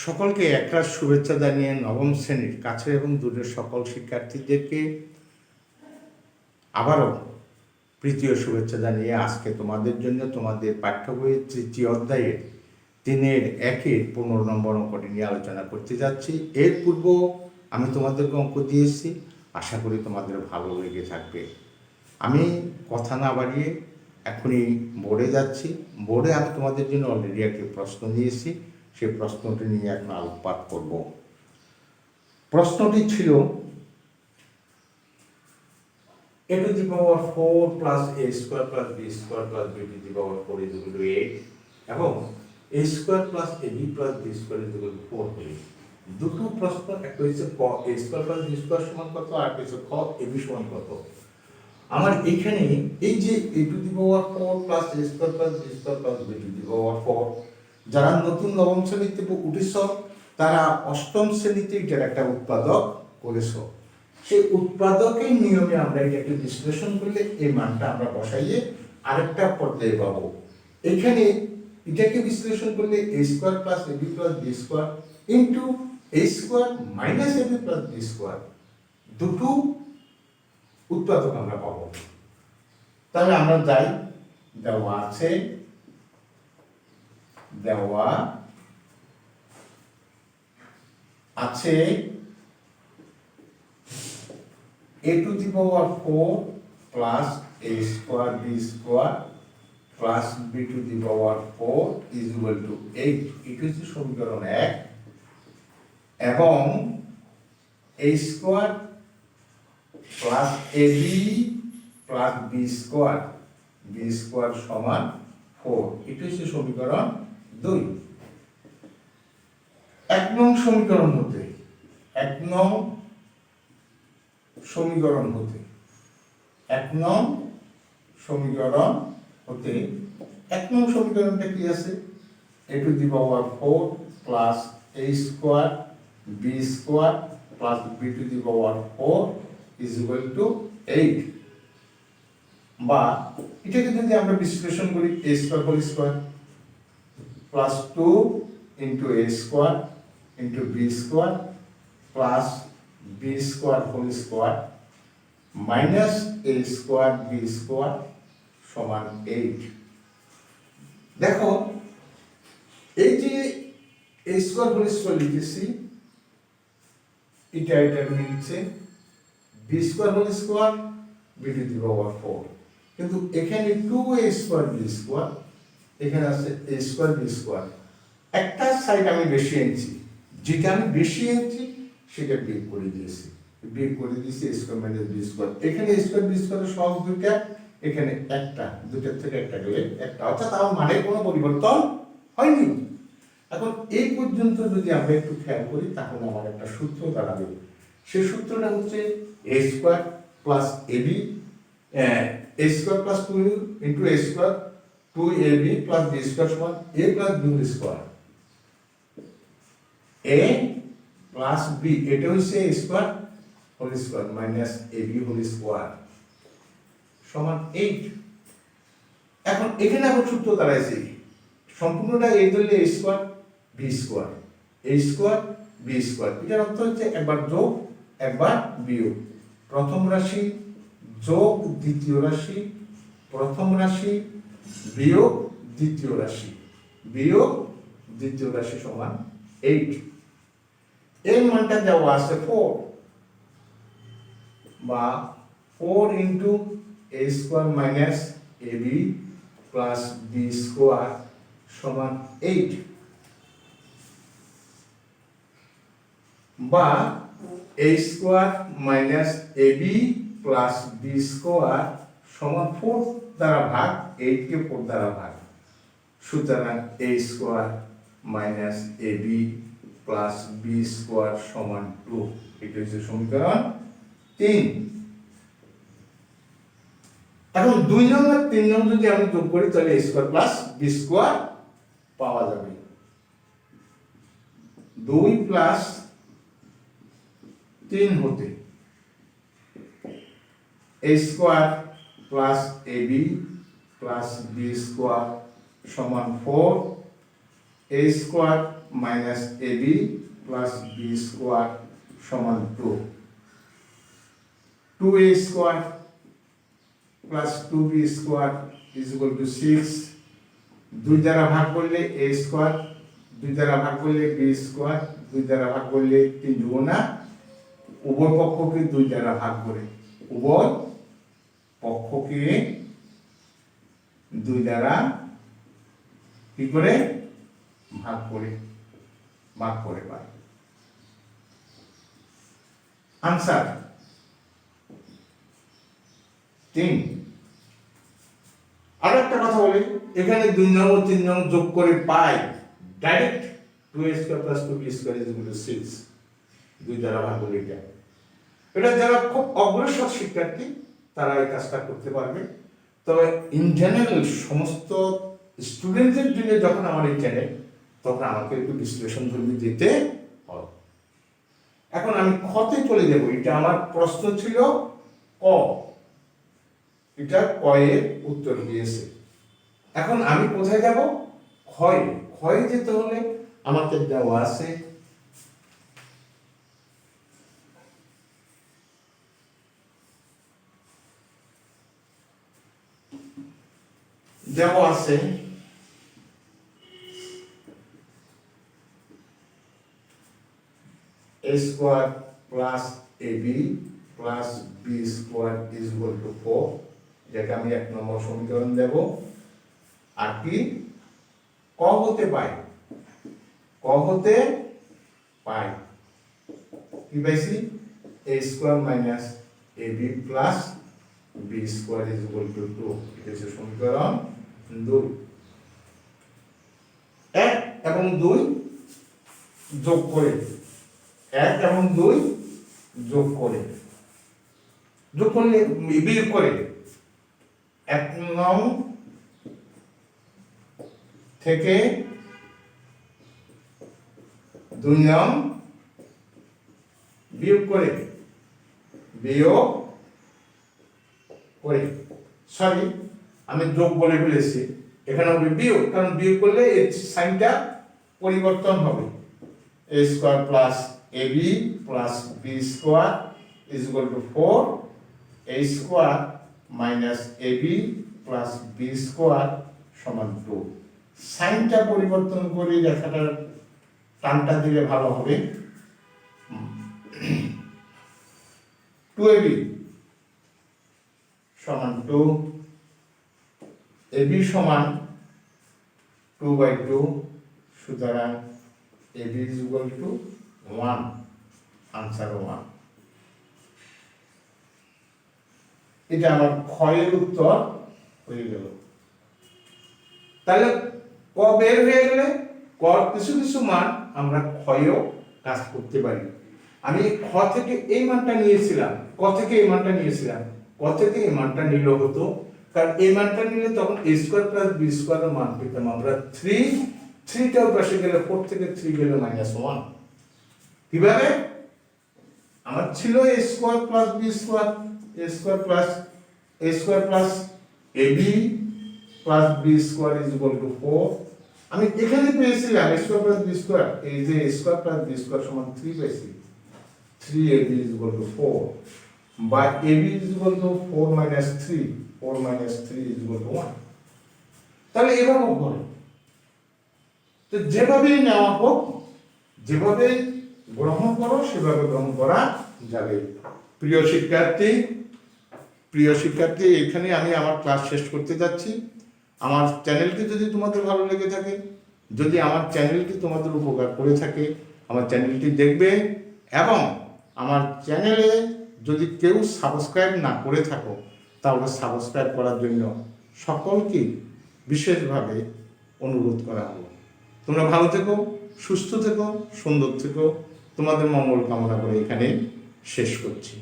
সকলকে একরাশ শুভেচ্ছা জানিয়ে নবম শ্রেণীর কাছের এবং দূরের সকল শিক্ষার্থীদেরকে আবারও প্রীতীয় শুভেচ্ছা জানিয়ে আজকে তোমাদের জন্য তোমাদের পাঠ্য বইয়ের তৃতীয় অধ্যায়ের 3-1 15 নম্বর অঙ্কটি নিয়ে আলোচনা করতে যাচ্ছি। এর পূর্ব আমি তোমাদেরকে অঙ্ক দিয়েছি, আশা করি তোমাদের ভালো লেগে থাকবে। আমি কথা না বাড়িয়ে এখনই বোর্ডে যাচ্ছি। বোর্ডে আমি তোমাদের জন্য অলরেডি একটি প্রশ্ন দিয়েছি, সেই প্রশ্নটি নিয়ে এখন আলোকপাত করব। প্রশ্নটি ছিল a to the power 4 plus a square plus b square plus b to the power 4 is equal to 8 এবং a square plus ab plus b square is equal to 4 হলে দুটো প্রশ্ন, একটা হচ্ছে ক a square plus b square সমান কত, আর একটা হচ্ছে খ ab সমান কত। আমার এখানে এই যে a to the power 4 plus a square plus b square plus b to the power 4, যারা নতুন নবম শ্রেণীতে উঠেছ তারা অষ্টম শ্রেণীতে এটার একটা উৎপাদক করেছ। সেই উৎপাদকের নিয়মে আমরা এটাকে বিশ্লেষণ করলে এই মানটা আমরা বসাইয়ে আরেকটা পর্যায়ে পাবো। এখানে এটাকে বিশ্লেষণ করলে a square plus ab plus b square into a square minus ab plus b square, দুটো উৎপাদক আমরা পাবো। তাহলে আমরা যাই, দেওয়া আছে a to the power 4 plus a square b square plus b to the power 4 is equal to 8, এটা হচ্ছে সমীকরণ 1, এবং a square plus ab plus b square সমান 4, এটা হচ্ছে সমীকরণ 2। এক নং সমীকরণ হতে এক নং সমীকরণটা কি আছে, a to the power 4 plus a square b square plus b to the power 4 is equal to 8, বা এটাকে যদি আমরা বিশ্লেষণ করি a square whole square plus 2 into a square into b square plus b square whole square minus a square b square সমান 8। দেখো এই যে a square whole square লিখেছি, এটা মিলছে b square whole square b to the power 4, কিন্তু এখানে 2a square b square, এখানে আছে a square b square, একটা সাইড আমি বেশি এনেছি, যেটা আমি বেশি এনেছি সেটা বিয়োগ করে দিয়েছি a square minus b square. এখানে a স্কয়ার b স্কয়ারের সহগ দুইটা, এখানে একটা, দুইটার থেকে একটা গেলে একটা, অর্থাৎ আমার মানের কোনো পরিবর্তন হয়নি। এখন এই পর্যন্ত যদি আমরা একটু খেয়াল করি তাহলে আমার একটা সূত্র দাঁড়াবে। সেই সূত্রটা হচ্ছে a square plus ab, a square plus 2 into a square 2ab plus b square সমান a plus b square, a plus b, এটা হচ্ছে a square whole square minus ab whole square সমান 8। এখন এখানে আবার সূত্র দাঁড়াইছে, সম্পূর্ণটা এই ধরলে a square b square, a square b square, এটার অর্থ হচ্ছে একবার যোগ একবার বিয়োগ, প্রথম রাশি যোগ দ্বিতীয় রাশি, প্রথম রাশি বিয়োগ দ্বিতীয় রাশি সমান 8। এর মানটা দেওয়া আছে 4, বা 4 into a square minus ab plus b square সমান 8, বা a square minus ab plus b square সমান 4 দ্বারা ভাগ, 8 কে 4 দ্বারা ভাগ, সুতরাং a square minus ab plus b square সমান 2, এটা হচ্ছে সমীকরণ 3। এখন 2 নং আর 3 নং যদি আমি যোগ করি তাহলে a square plus b square পাওয়া যাবে। 2 প্লাস 3 হতে a square plus ab plus b square সমান 4, a square minus ab plus b square সমান 2, 2a square plus 2b square is equal to 6, 2 দ্বারা ভাগ করলে a স্কোয়ার, 2 দ্বারা ভাগ করলে b স্কোয়ার, 2 দ্বারা ভাগ করলে 3 দুগুণা, উভয় পক্ষকে 2 দ্বারা ভাগ করে, উভয় পক্ষকে 2 দ্বারা কি করে ভাগ করে পাই। আনসার 3। আর একটা কথা বলি, এখানে 2 নং ও 3 নং যোগ করে পাই direct 2a square plus 2b square is equal to 6, 2 দ্বারা ভাগ করলে এটা যারা খুব অগ্রসর শিক্ষার্থী তারা এই কাজটা করতে পারবে। তবে ইন জেনারেল সমস্ত স্টুডেন্টদের জন্য যখন আমার এই চ্যানেল, তখন আমাকে একটু বিশ্লেষণ ধর্মী দিতে হবে। এখন আমি খতে চলে যাব। এটা আমার প্রশ্ন ছিল ক, এটা ক এর উত্তর দিয়েছে। এখন আমি কোথায় যাব? ক্ষয়ে। ক্ষয়ে যেতে হলে আমাকে দেওয়া আছে a square plus ab plus b square is equal two 4, যেটা আমি 1 নম্বর সমীকরণ দেব। আর কি ক হতে পাই কি পাইছি? a square minus ab plus b square is equal two 2, এটা হচ্ছে সমীকরণ 2। 1 এবং 2 যোগ করে 1 এবং 2 যোগ করলে বিয়োগ করে 1 নং থেকে 2 নং বিয়োগ করে সরি আমি যোগ বলে ফেলেছি, এখানে হবে বিয়োগ, কারণ বিয়োগ করলে এই সাইনটা পরিবর্তন হবে। a square plus ab plus b square is equal two 4, a square minus ab plus b square সমান 2। সাইনটা পরিবর্তন করে রেখাটার টানটা দিলে ভালো হবে। 2ab সমান 2, ab সমান 2/2, সুতরাং ab is equal to 1, answer 1। এটা আমার ক্ষয়ের উত্তর হয়ে গেল। তাহলে ক বের হয়ে গেলে ক কিছু মান আমরা ক্ষয়েও কাজ করতে পারি। আমি খ থেকে এই মানটা নিয়েছিলাম, ক থেকে এই মানটা নিয়েছিলাম, ক থেকে এই মানটা নিলেও হতো, কারণ এই মানটা নিলে তখন a স্কয়ার প্লাস b স্কয়ারের মান পেতাম আমরা 3 টাও পাশে গেলে 4 থেকে 3 গেলে -1। কিভাবে? আমার ছিল a square plus b square, a square plus ab plus b square is equal two 4। আমি এখানে পেয়েছিলাম a square plus b square, এই যে a square plus b square সমান 3 পেয়েছি, 3ab ইজ ইকুয়াল টু 4 বা ab is equal two 4 minus 3 is equal two 1। তাহলে এভাবে করে তো যেভাবেই নেওয়া হোক, যেভাবে গ্রহণ করো সেভাবে গ্রহণ করা যাবে। প্রিয় শিক্ষার্থী, এখানে আমি আমার ক্লাস শেষ করতে যাচ্ছি। আমার চ্যানেলটি যদি তোমাদের ভালো লেগে থাকে, যদি আমার চ্যানেলটি তোমাদের উপকার করে থাকে, আমার চ্যানেলটি দেখবে এবং আমার চ্যানেলে যদি কেউ সাবস্ক্রাইব না করে থাকো তাহলে সাবস্ক্রাইব করার জন্য সকলকে বিশেষভাবে অনুরোধ করা হলো। তোমরা ভালো থেকো, সুস্থ থেকো, সুন্দর থেকো, তোমাদের মঙ্গল কামনা করে এখানে শেষ করছি।